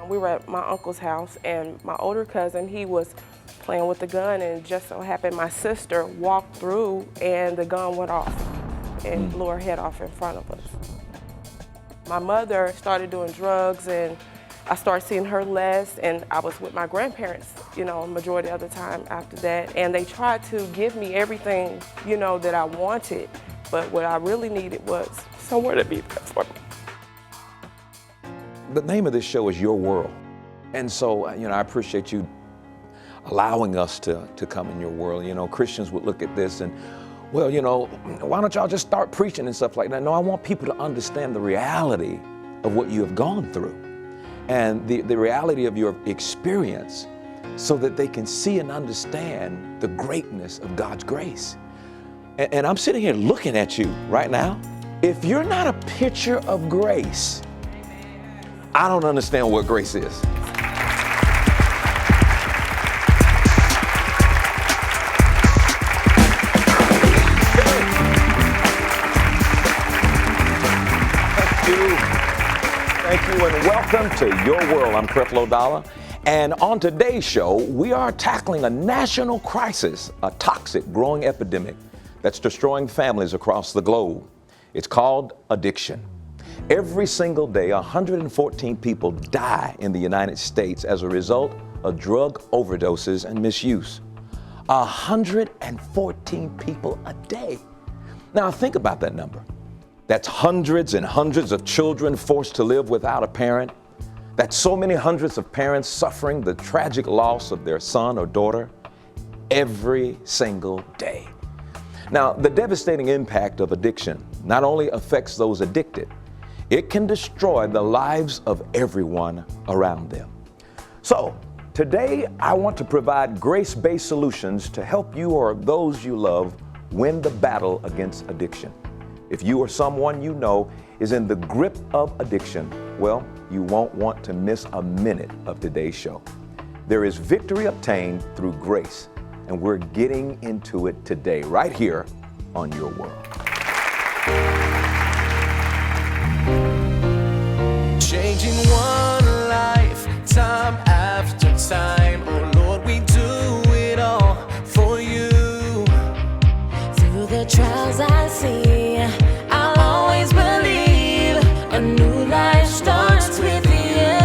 We were at my uncle's house, and my older cousin, he was playing with the gun, and just so happened my sister walked through and the gun went off and blew her head off in front of us. My mother started doing drugs, and I started seeing her less, and I was with my grandparents, majority of the time after that. And they tried to give me everything, that I wanted, but what I really needed was somewhere to be there for me. The name of this show is Your World. And so, I appreciate you allowing us to come in your world. Christians would look at this and, well, why don't y'all just start preaching and stuff like that? No, I want people to understand the reality of what you have gone through and the reality of your experience so that they can see and understand the greatness of God's grace. And I'm sitting here looking at you right now. If you're not a picture of grace, I don't understand what grace is. Thank you and welcome to Your World. I'm Creflo. And on today's show, we are tackling a national crisis, a toxic growing epidemic that's destroying families across the globe. It's called addiction. Every single day, 114 people die in the United States as a result of drug overdoses and misuse. 114 people a day. Now think about that number. That's hundreds and hundreds of children forced to live without a parent. That's so many hundreds of parents suffering the tragic loss of their son or daughter every single day. Now, the devastating impact of addiction not only affects those addicted, it can destroy the lives of everyone around them. So, today I want to provide grace-based solutions to help you or those you love win the battle against addiction. If you or someone you know is in the grip of addiction, well, you won't want to miss a minute of today's show. There is victory obtained through grace, and we're getting into it today, right here on Your World. Changing one life, time after time. Oh Lord, we do it all for you. Through the trials I see, I'll always believe a new life starts with you.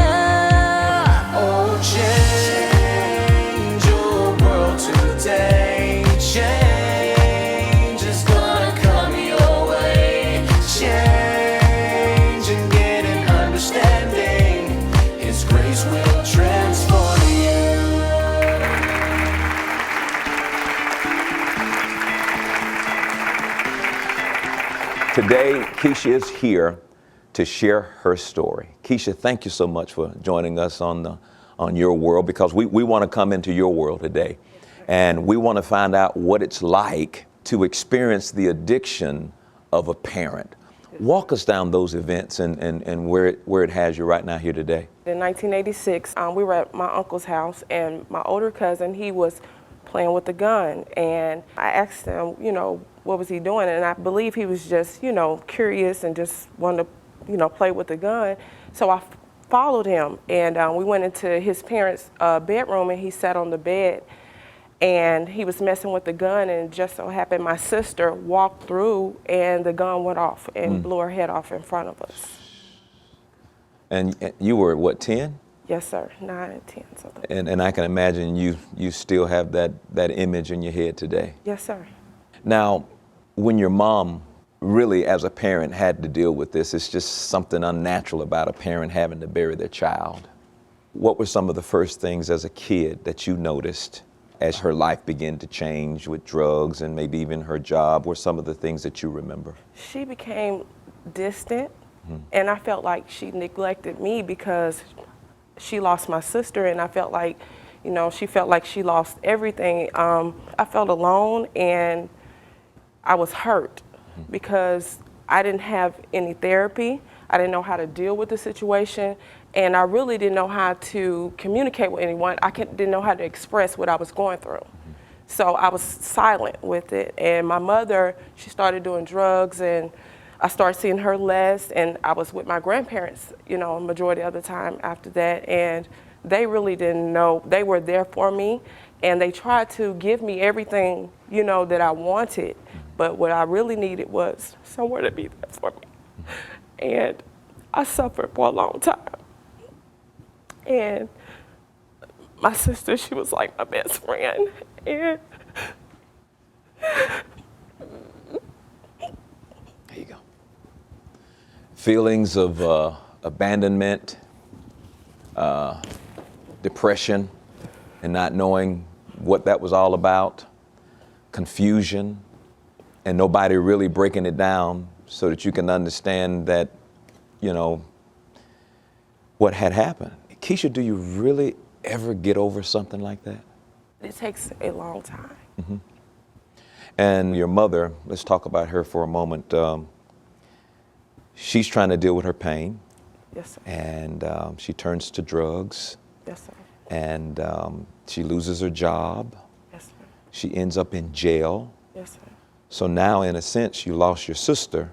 Oh, change your world today. Change is gonna come your way. Change and get an understanding. His grace will transform you. Today, Kesha is here to share her story. Kesha, thank you so much for joining us on Your World, because we want to come into your world today. And we want to find out what it's like to experience the addiction of a parent. Walk us down those events and where it has you right now here today. In 1986, we were at my uncle's house, and my older cousin, he was playing with the gun. And I asked him, what was he doing? And I believe he was just, curious and just wanted to, play with the gun. So I followed him, and we went into his parents' bedroom, and he sat on the bed, and he was messing with the gun, and just so happened my sister walked through, and the gun went off and blew her head off in front of us. And you were, what, 10? Yes, sir, 9 and 10. Something. And I can imagine you still have that image in your head today. Yes, sir. Now, when your mom really, as a parent, had to deal with this, it's just something unnatural about a parent having to bury their child. What were some of the first things as a kid that you noticed as her life began to change with drugs and maybe even her job? Were some of the things that you remember? She became distant, and I felt like she neglected me because she lost my sister, and I felt like, she felt like she lost everything. I felt alone, and I was hurt because I didn't have any therapy. I didn't know how to deal with the situation, and I really didn't know how to communicate with anyone. Didn't know how to express what I was going through. So I was silent with it, and my mother, she started doing drugs, and I started seeing her less, and I was with my grandparents, you know, majority of the time after that, and they really didn't know. They were there for me, and they tried to give me everything, you know, that I wanted, but what I really needed was somewhere to be there for me. And I suffered for a long time. And my sister, she was like my best friend, and There you go. Feelings of abandonment, depression, and not knowing what that was all about, confusion, and nobody really breaking it down so that you can understand that, you know, what had happened. Kesha, do you really ever get over something like that? it takes a long time. And your mother, let's talk about her for a moment. She's trying to deal with her pain, Yes, sir. and she turns to drugs, Yes, sir. and she loses her job. Yes, sir. She ends up in jail. Yes, sir. So now, in a sense, you lost your sister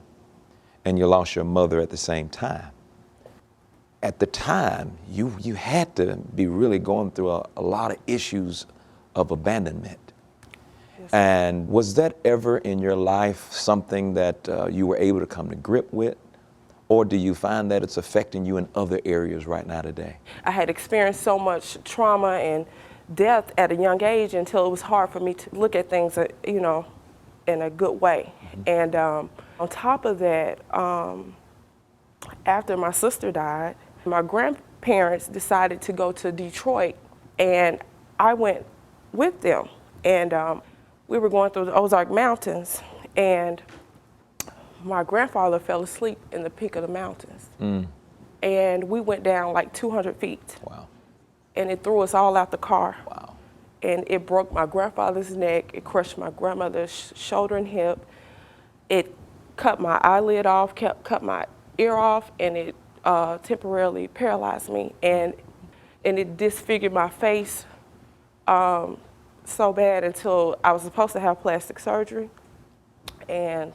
and you lost your mother at the same time. At the time, you had to be really going through a lot of issues of abandonment. Yes, sir. And was that ever in your life something that you were able to come to grip with? Or do you find that it's affecting you in other areas right now today? I had experienced so much trauma and death at a young age until it was hard for me to look at things, you know, in a good way. And on top of that, after my sister died, my grandparents decided to go to Detroit, and I went with them. And we were going through the Ozark Mountains, and my grandfather fell asleep in the peak of the mountains. And we went down like 200 feet. Wow. And it threw us all out the car. Wow. And it broke my grandfather's neck, it crushed my grandmother's shoulder and hip, it cut my eyelid off, cut my ear off, and it temporarily paralyzed me. And it disfigured my face so bad until I was supposed to have plastic surgery. And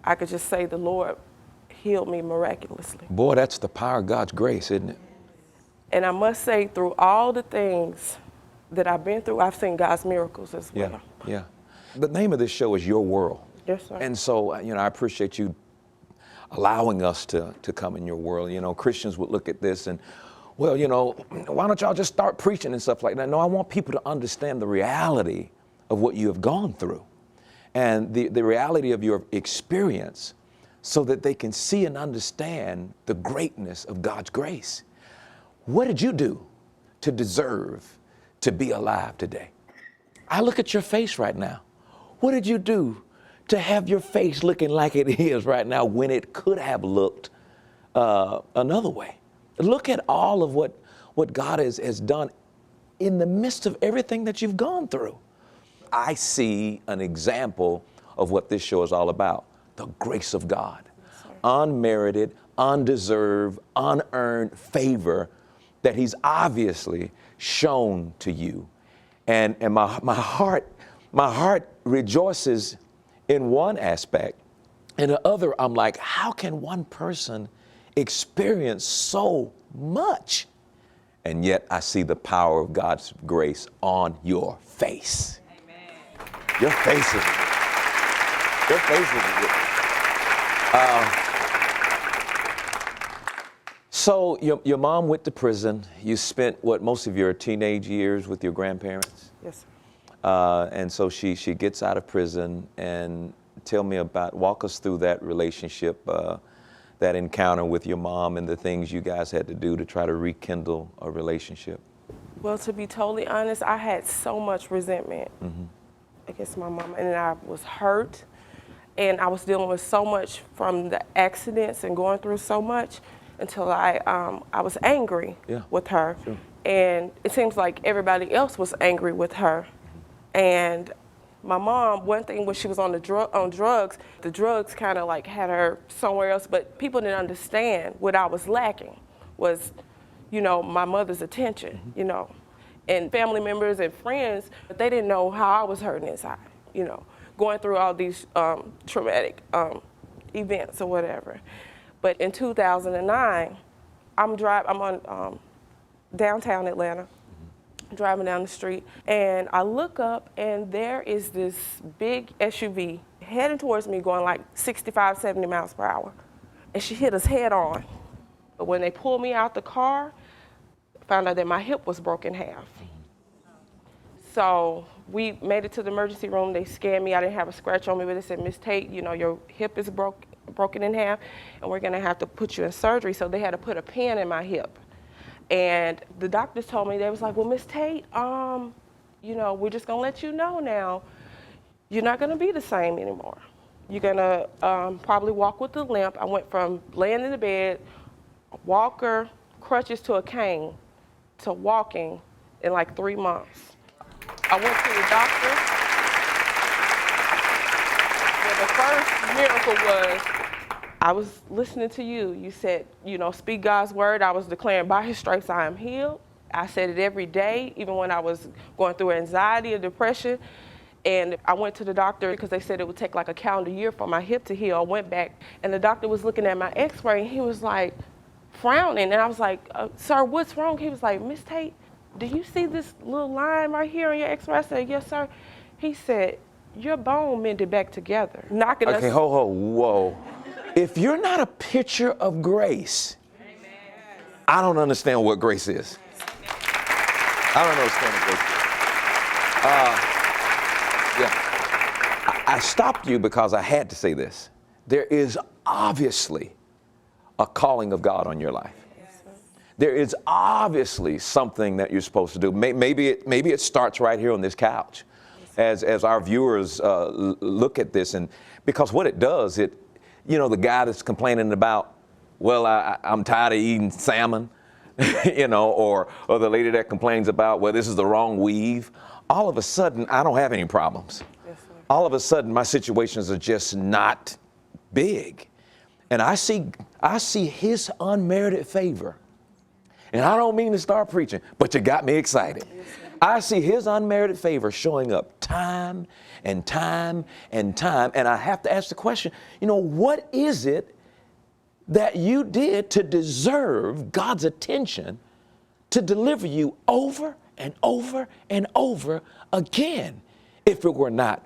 I could just say the Lord healed me miraculously. Boy, that's the power of God's grace, isn't it? And I must say, through all the things that I've been through, I've seen God's miracles as well. Yeah, yeah. The name of this show is Your World. Yes, sir. And so, you know, I appreciate you allowing us to come in your world. You know, Christians would look at this and, well, you know, why don't y'all just start preaching and stuff like that? No, I want people to understand the reality of what you have gone through and the reality of your experience so that they can see and understand the greatness of God's grace. What did you do to deserve to be alive today? I look at your face right now. What did you do to have your face looking like it is right now when it could have looked another way? Look at all of what God has done in the midst of everything that you've gone through. I see an example of what this show is all about, the grace of God. Yes, unmerited, undeserved, unearned favor that he's obviously shown to you. And my heart rejoices in one aspect. In the other, I'm like, how can one person experience so much? And yet I see the power of God's grace on your face. Amen. Your face is So your mom went to prison. You spent, what, most of your teenage years with your grandparents? Yes, sir. And so she gets out of prison, and walk us through that relationship, that encounter with your mom and the things you guys had to do to try to rekindle a relationship. Well, to be totally honest, I had so much resentment against my mom, and I was hurt, and I was dealing with so much from the accidents and going through so much until I was angry with her. Sure. And it seems like everybody else was angry with her. And my mom, one thing when she was on drugs, the drugs kind of like had her somewhere else, but people didn't understand what I was lacking was, you know, my mother's attention, you know, and family members and friends, but they didn't know how I was hurting inside, you know, going through all these traumatic events or whatever. But in 2009, I'm on downtown Atlanta, driving down the street, and I look up, and there is this big SUV heading towards me going like 65, 70 miles per hour. And she hit us head on. But when they pulled me out the car, I found out that my hip was broken in half. So we made it to the emergency room. They scanned me. I didn't have a scratch on me, but they said, Miss Tate, you know, your hip is broken in half, and we're gonna have to put you in surgery. So they had to put a pin in my hip. And the doctors told me, they was like, well, Miss Tate, you know, we're just gonna let you know now, you're not gonna be the same anymore. You're gonna probably walk with a limp. I went from laying in the bed, a walker, crutches to a cane, to walking in like 3 months. I went to the doctor. Well, the first miracle was, I was listening to you. You said, you know, speak God's word. I was declaring by his stripes I am healed. I said it every day, even when I was going through anxiety or depression. And I went to the doctor because they said it would take like a calendar year for my hip to heal. I went back, and the doctor was looking at my x-ray, and he was like frowning. And I was like, sir, what's wrong? He was like, Miss Tate, do you see this little line right here on your x-ray? I said, yes, sir. He said, your bone mended back together. Knocking us. Okay, whoa. If you're not a picture of grace, I don't understand what grace is. I don't understand what grace is. I stopped you because I had to say this. There is obviously a calling of God on your life. There is obviously something that you're supposed to do. Maybe it starts right here on this couch, as our viewers look at this, and because what it does, you know, the guy that's complaining about, well, I'm tired of eating salmon, you know, or the lady that complains about, well, this is the wrong weave. All of a sudden, I don't have any problems. Yes, sir. All of a sudden, my situations are just not big. And I see his unmerited favor. And I don't mean to start preaching, but you got me excited. Yes, I see his unmerited favor showing up time and time and time. And I have to ask the question, you know, what is it that you did to deserve God's attention to deliver you over and over and over again, if it were not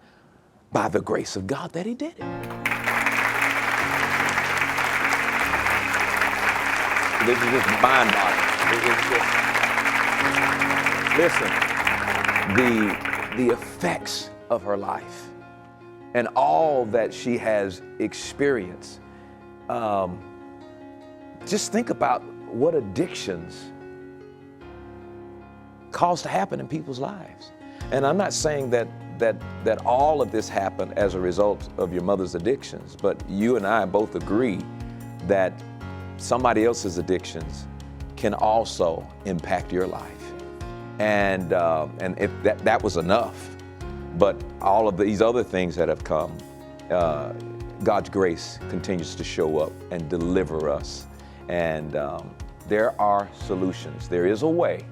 by the grace of God that he did it? This is just mind-boggling. Listen, the effects of her life and all that she has experienced. Just think about what addictions cause to happen in people's lives. And I'm not saying that all of this happened as a result of your mother's addictions, but you and I both agree that somebody else's addictions can also impact your life. And if that was enough, but all of these other things that have come, God's grace continues to show up and deliver us. And there are solutions. There is a way.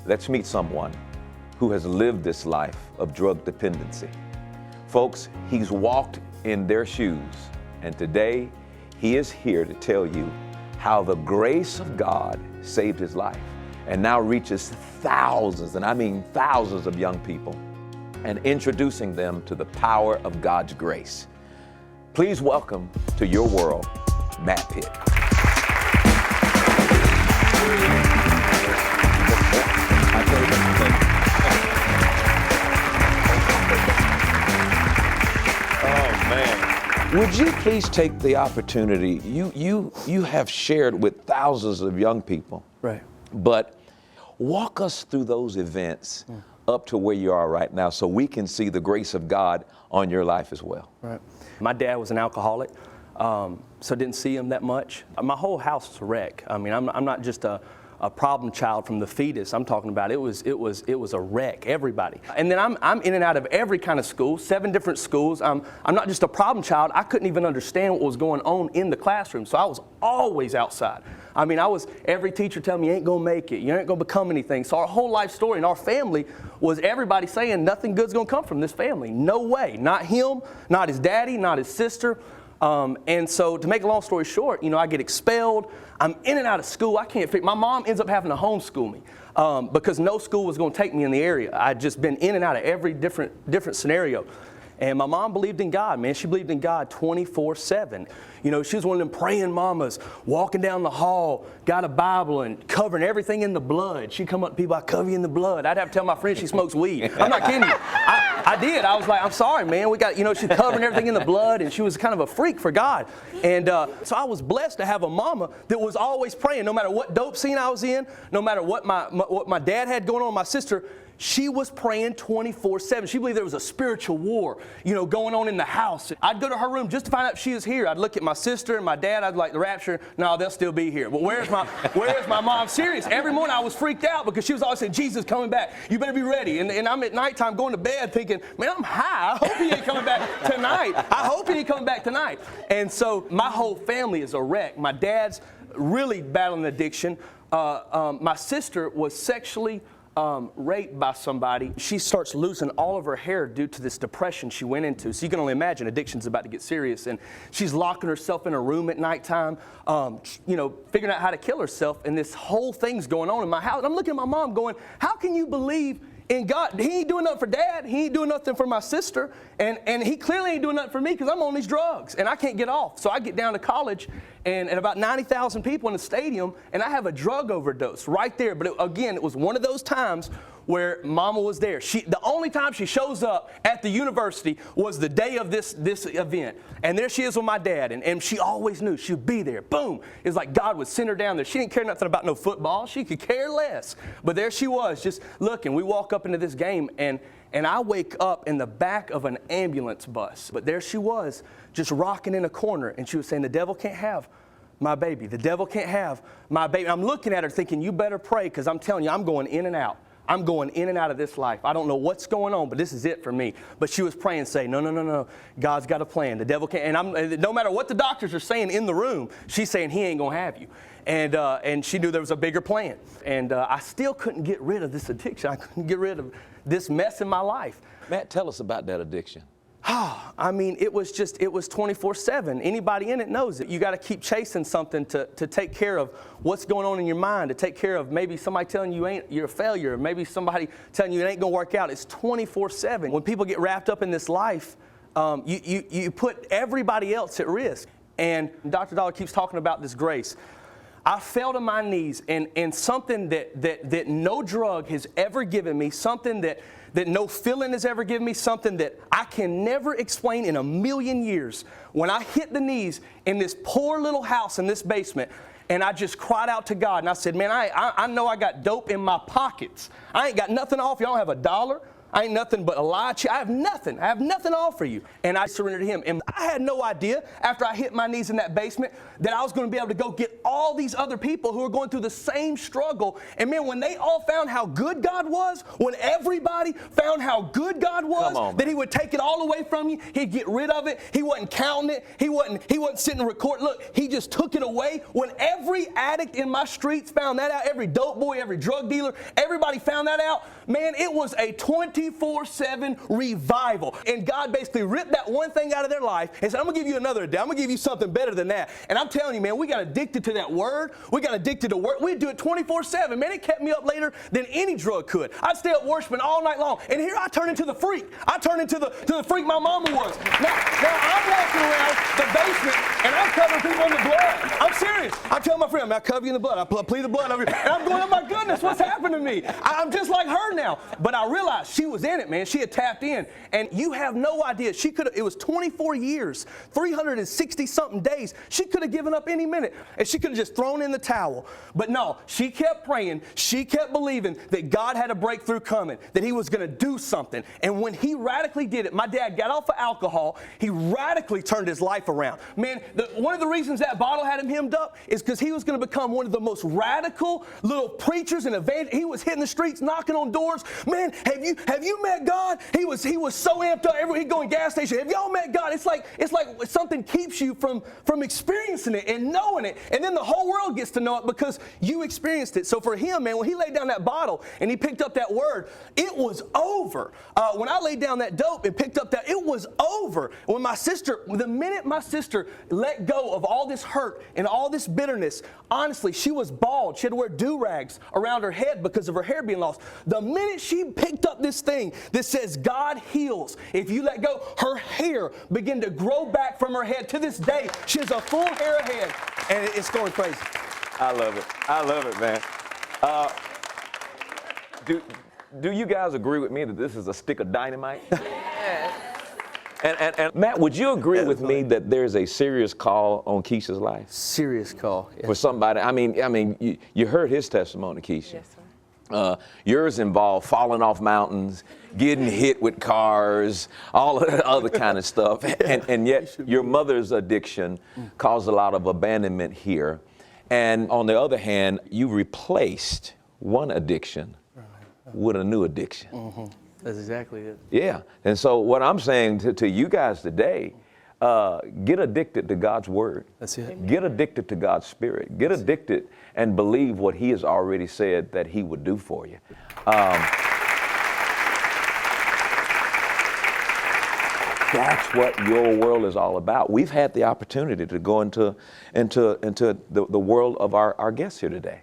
Let's meet someone who has lived this life of drug dependency. Folks, he's walked in their shoes, and today he is here to tell you how the grace of God saved his life and now reaches thousands, and I mean thousands of young people, and introducing them to the power of God's grace. Please welcome to your world, Matt Pitt. Would you please take the opportunity? You have shared with thousands of young people, right? But walk us through those events up to where you are right now, so we can see the grace of God on your life as well. Right. My dad was an alcoholic, so didn't see him that much. My whole house was a wreck. I mean, I'm not just a problem child from the fetus. I'm talking about it was a wreck, everybody. And then I'm in and out of every kind of school, 7 different schools. I'm not just a problem child. I couldn't even understand what was going on in the classroom. So I was always outside. I mean, every teacher telling me, you ain't gonna make it, you ain't gonna become anything. So our whole life story and our family was everybody saying nothing good's gonna come from this family. No way, not him, not his daddy, not his sister. And so to make a long story short, I get expelled. I'm in and out of school. I can't figure. My mom ends up having to homeschool me because no school was going to take me in the area. I'd just been in and out of every different scenario. And my mom believed in God, man. She believed in God 24/7. She was one of them praying mamas, walking down the hall, got a Bible and covering everything in the blood. She'd come up to people, I cover you in the blood. I'd have to tell my friend she smokes weed. I'm not kidding you. I did. I was like, I'm sorry, man. We got, she's covering everything in the blood, and she was kind of a freak for God. And so I was blessed to have a mama that was always praying, no matter what dope scene I was in, no matter what my dad had going on, my sister. She was praying 24/7. She believed there was a spiritual war, going on in the house. I'd go to her room just to find out if she was here. I'd look at my sister and my dad. I'd like, the rapture. No, they'll still be here. But where's my mom? I'm serious. Every morning I was freaked out because she was always saying, Jesus coming back. You better be ready. And I'm at nighttime going to bed thinking, man, I'm high. I hope he ain't coming back tonight. I hope he ain't coming back tonight. And so my whole family is a wreck. My dad's really battling addiction. My sister was sexually raped by somebody. She starts losing all of her hair due to this depression she went into. So you can only imagine addiction's about to get serious. And she's locking herself in a room at nighttime, figuring out how to kill herself. And this whole thing's going on in my house. And I'm looking at my mom going, how can you believe in God? He ain't doing nothing for Dad. He ain't doing nothing for my sister. And he clearly ain't doing nothing for me because I'm on these drugs. And I can't get off. So I get down to college and about 90,000 people in the stadium, and I have a drug overdose right there. But it was one of those times where Mama was there. The only time she shows up at the university was the day of this event. And there she is with my dad. And she always knew she would be there. Boom. It's like God would send her down there. She didn't care nothing about no football. She could care less. But there she was just looking. We walk up into this game, and I wake up in the back of an ambulance bus. But there she was, just rocking in a corner. And she was saying, the devil can't have my baby. The devil can't have my baby. I'm looking at her thinking, you better pray, because I'm telling you, I'm going in and out. I'm going in and out of this life. I don't know what's going on, but this is it for me. But she was praying, saying, no. God's got a plan. The devil can't. And no matter what the doctors are saying in the room, she's saying he ain't going to have you. And she knew there was a bigger plan. And I still couldn't get rid of this addiction. I couldn't get rid of this mess in my life. Matt, tell us about that addiction. I mean, it was 24/7. Anybody in it knows it. You got to keep chasing something to take care of what's going on in your mind, to take care of maybe somebody telling you you're a failure, maybe somebody telling you it ain't going to work out. It's 24/7. When people get wrapped up in this life, you put everybody else at risk. And Dr. Dollar keeps talking about this grace. I fell to my knees and something that no drug has ever given me, something that no feeling has ever given me, something that I can never explain in a million years. When I hit the knees in this poor little house in this basement, and I just cried out to God, and I said, man, I know I got dope in my pockets. I ain't got nothing off you. I don't have $1. I ain't nothing but a lie. I have nothing. I have nothing to offer you. And I surrendered to him. And I had no idea after I hit my knees in that basement that I was going to be able to go get all these other people who are going through the same struggle. And man, when they all found how good God was, when everybody found how good God was, that he would take it all away from you, he'd get rid of it. He wasn't counting it. He wasn't sitting and recording. Look, he just took it away. When every addict in my streets found that out, every dope boy, every drug dealer, everybody found that out, man, it was a 24/7 revival. And God basically ripped that one thing out of their life and said, I'm going to give you another day. I'm going to give you something better than that. And I'm telling you, man, we got addicted to that word. We got addicted to work. We'd do it 24/7. Man, it kept me up later than any drug could. I'd stay up worshiping all night long. And here I turn into the freak. I turn into the freak my mama was. Now I'm walking around the basement and I'm covering people in the blood. I'm serious. I'm telling my friend, I cover you in the blood. I plead the blood over you. And I'm going, oh my goodness, what's happened to me? I'm just like her now. But I realized she was in it, man. She had tapped in. And you have no idea. It was 24 years, 360 something days. She could have given up any minute. And she could have just thrown in the towel. But no, she kept praying. She kept believing that God had a breakthrough coming, that he was going to do something. And when he radically did it, my dad got off of alcohol. He radically turned his life around. Man, one of the reasons that bottle had him hemmed up, up is because he was going to become one of the most radical little preachers and evangelists. He was hitting the streets, knocking on doors. Man, have you met God? He was so amped up. Everywhere he'd go in gas station. Have y'all met God? It's like something keeps you from experiencing it and knowing it. And then the whole world gets to know it because you experienced it. So for him, man, when he laid down that bottle and he picked up that word, it was over. When I laid down that dope and picked up that, it was over. When the minute my sister let go of all this hurt and all this bitterness, honestly, she was bald. She had to wear do-rags around her head because of her hair being lost. The minute she picked up this thing that says God heals, if you let go, her hair began to grow back from her head. To this day, she has a full hair of head, and it's going crazy. I love it. I love it, man. Do you guys agree with me that this is a stick of dynamite? Yes. And Matt, would you agree with me that there's a serious call on Kesha's life? Serious call. Yes. For somebody, I mean, you heard his testimony, Kesha. Yes, sir. Yours involved falling off mountains, getting hit with cars, all of that other kind of stuff. And yet your mother's addiction caused a lot of abandonment here. And on the other hand, you replaced one addiction with a new addiction. Mm-hmm. That's exactly it. Yeah. And so what I'm saying to you guys today, get addicted to God's word. That's it. Amen. Get addicted to God's spirit. Get addicted and believe what he has already said that he would do for you. That's what your world is all about. We've had the opportunity to go into the world of our guests here today.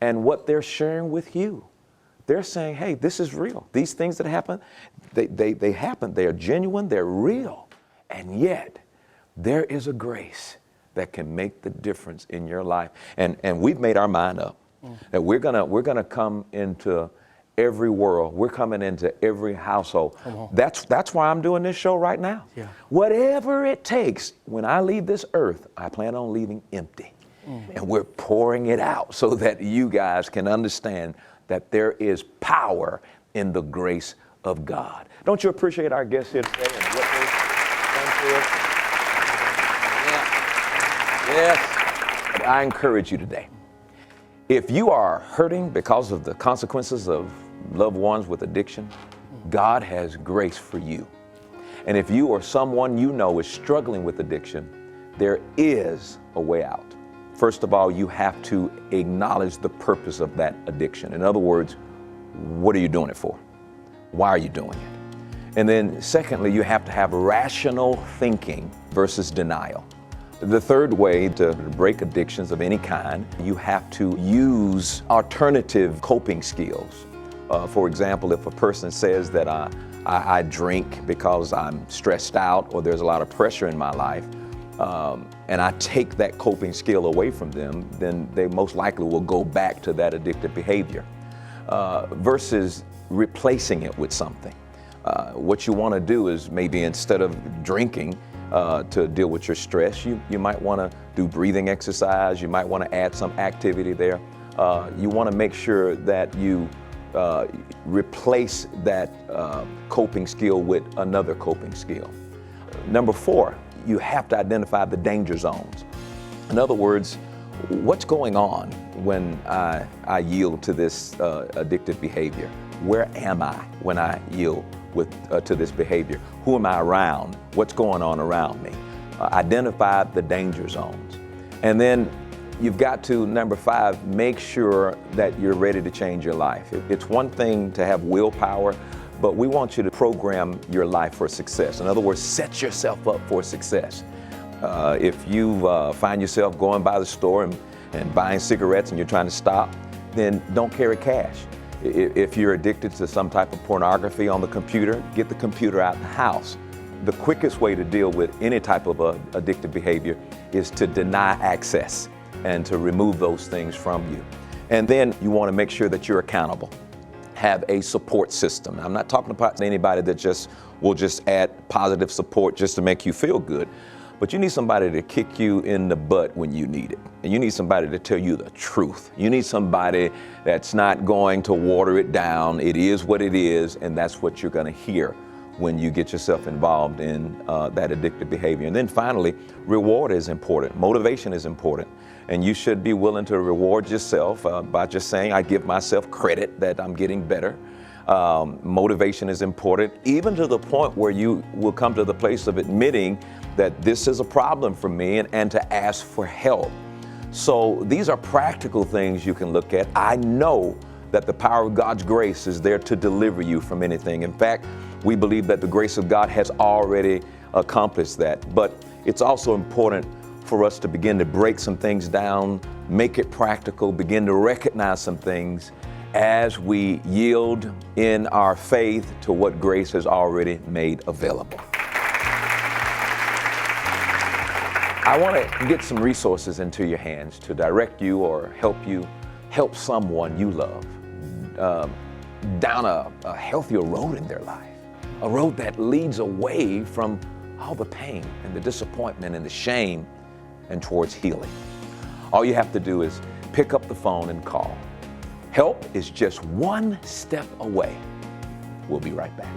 And what they're sharing with you. They're saying, hey, this is real. These things that happen, they happen. They are genuine. They're real. And yet, there is a grace that can make the difference in your life. And we've made our mind up that we're gonna come into every world. We're coming into every household. That's why I'm doing this show right now. Yeah. Whatever it takes, when I leave this earth, I plan on leaving empty. And we're pouring it out so that you guys can understand that there is power in the grace of God. Don't you appreciate our guests here today and what they've done for us? Yeah. Yes. I encourage you today. If you are hurting because of the consequences of loved ones with addiction, God has grace for you. And if you or someone you know is struggling with addiction, there is a way out. First of all, you have to acknowledge the purpose of that addiction. In other words, what are you doing it for? Why are you doing it? And then secondly, you have to have rational thinking versus denial. The third way to break addictions of any kind, you have to use alternative coping skills. For example, if a person says that I drink because I'm stressed out or there's a lot of pressure in my life, and I take that coping skill away from them, then they most likely will go back to that addictive behavior versus replacing it with something. What you want to do is maybe instead of drinking to deal with your stress, you might want to do breathing exercise. You might want to add some activity there. You want to make sure that you replace that coping skill with another coping skill. Number 4, you have to identify the danger zones. In other words, what's going on when I yield to this addictive behavior? Where am I when I yield to this behavior? Who am I around? What's going on around me? Identify the danger zones. And then you've got to, number 5, make sure that you're ready to change your life. It's one thing to have willpower, but we want you to program your life for success. In other words, set yourself up for success. If you find yourself going by the store and buying cigarettes and you're trying to stop, then don't carry cash. If you're addicted to some type of pornography on the computer, get the computer out of the house. The quickest way to deal with any type of addictive behavior is to deny access and to remove those things from you. And then you want to make sure that you're accountable. Have a support system. I'm not talking about anybody that will just add positive support just to make you feel good, but you need somebody to kick you in the butt when you need it. And you need somebody to tell you the truth. You need somebody that's not going to water it down. It is what it is, and that's what you're going to hear when you get yourself involved in that addictive behavior. And then finally, reward is important. Motivation is important. And you should be willing to reward yourself by just saying, I give myself credit that I'm getting better. Motivation is important, even to the point where you will come to the place of admitting that this is a problem for me and to ask for help. So these are practical things you can look at. I know that the power of God's grace is there to deliver you from anything. In fact, we believe that the grace of God has already accomplished that. But it's also important for us to begin to break some things down, make it practical, begin to recognize some things as we yield in our faith to what grace has already made available. I want to get some resources into your hands to direct you or help someone you love down a healthier road in their life, a road that leads away from all the pain and the disappointment and the shame and towards healing. All you have to do is pick up the phone and call. Help is just one step away. We'll be right back.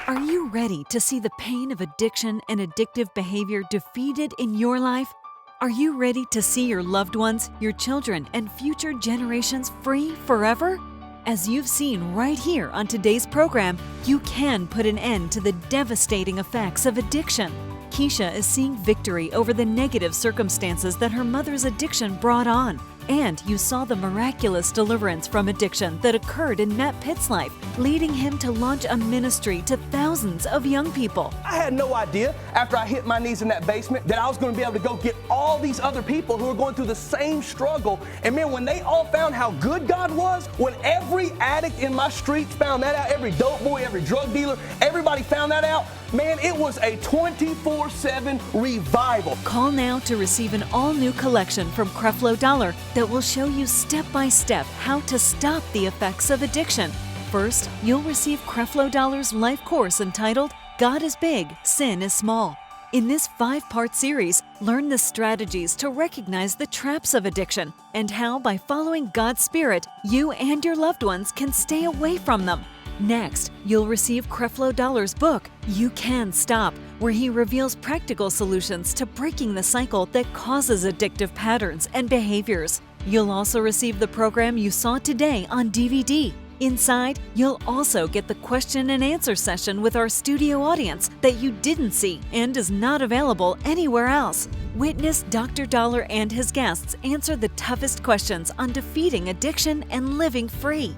Are you ready to see the pain of addiction and addictive behavior defeated in your life? Are you ready to see your loved ones, your children, and future generations free forever? As you've seen right here on today's program, you can put an end to the devastating effects of addiction. Kesha is seeing victory over the negative circumstances that her mother's addiction brought on. And you saw the miraculous deliverance from addiction that occurred in Matt Pitt's life, leading him to launch a ministry to thousands of young people. I had no idea after I hit my knees in that basement that I was going to be able to go get all these other people who are going through the same struggle. And man, when they all found how good God was, when every addict in my streets found that out, every dope boy, every drug dealer, everybody found that out, man, it was a 24/7 revival. Call now to receive an all-new collection from Creflo Dollar that will show you step-by-step how to stop the effects of addiction. First, you'll receive Creflo Dollar's life course entitled God is Big, Sin is Small. In this 5-part series, learn the strategies to recognize the traps of addiction and how, by following God's Spirit, you and your loved ones can stay away from them. Next, you'll receive Creflo Dollar's book, You Can Stop, where he reveals practical solutions to breaking the cycle that causes addictive patterns and behaviors. You'll also receive the program you saw today on DVD. Inside, you'll also get the question and answer session with our studio audience that you didn't see and is not available anywhere else. Witness Dr. Dollar and his guests answer the toughest questions on defeating addiction and living free.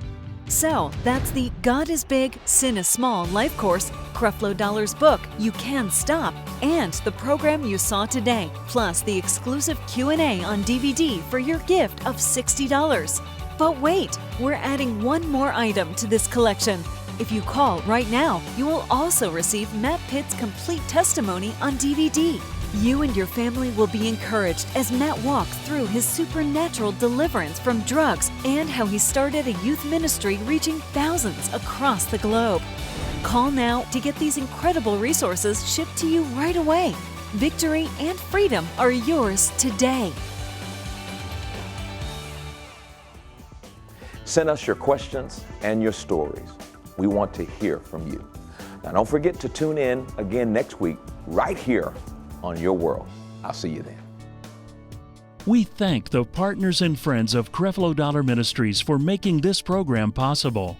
So, that's the God is Big, Sin is Small life course, Creflo Dollar's book, You Can Stop, and the program you saw today, plus the exclusive Q&A on DVD for your gift of $60. But wait, we're adding one more item to this collection. If you call right now, you will also receive Matt Pitt's complete testimony on DVD. You and your family will be encouraged as Matt walks through his supernatural deliverance from drugs and how he started a youth ministry reaching thousands across the globe. Call now to get these incredible resources shipped to you right away. Victory and freedom are yours today. Send us your questions and your stories. We want to hear from you. Now, don't forget to tune in again next week right here on Your World. I'll see you then. We thank the partners and friends of Creflo Dollar Ministries for making this program possible.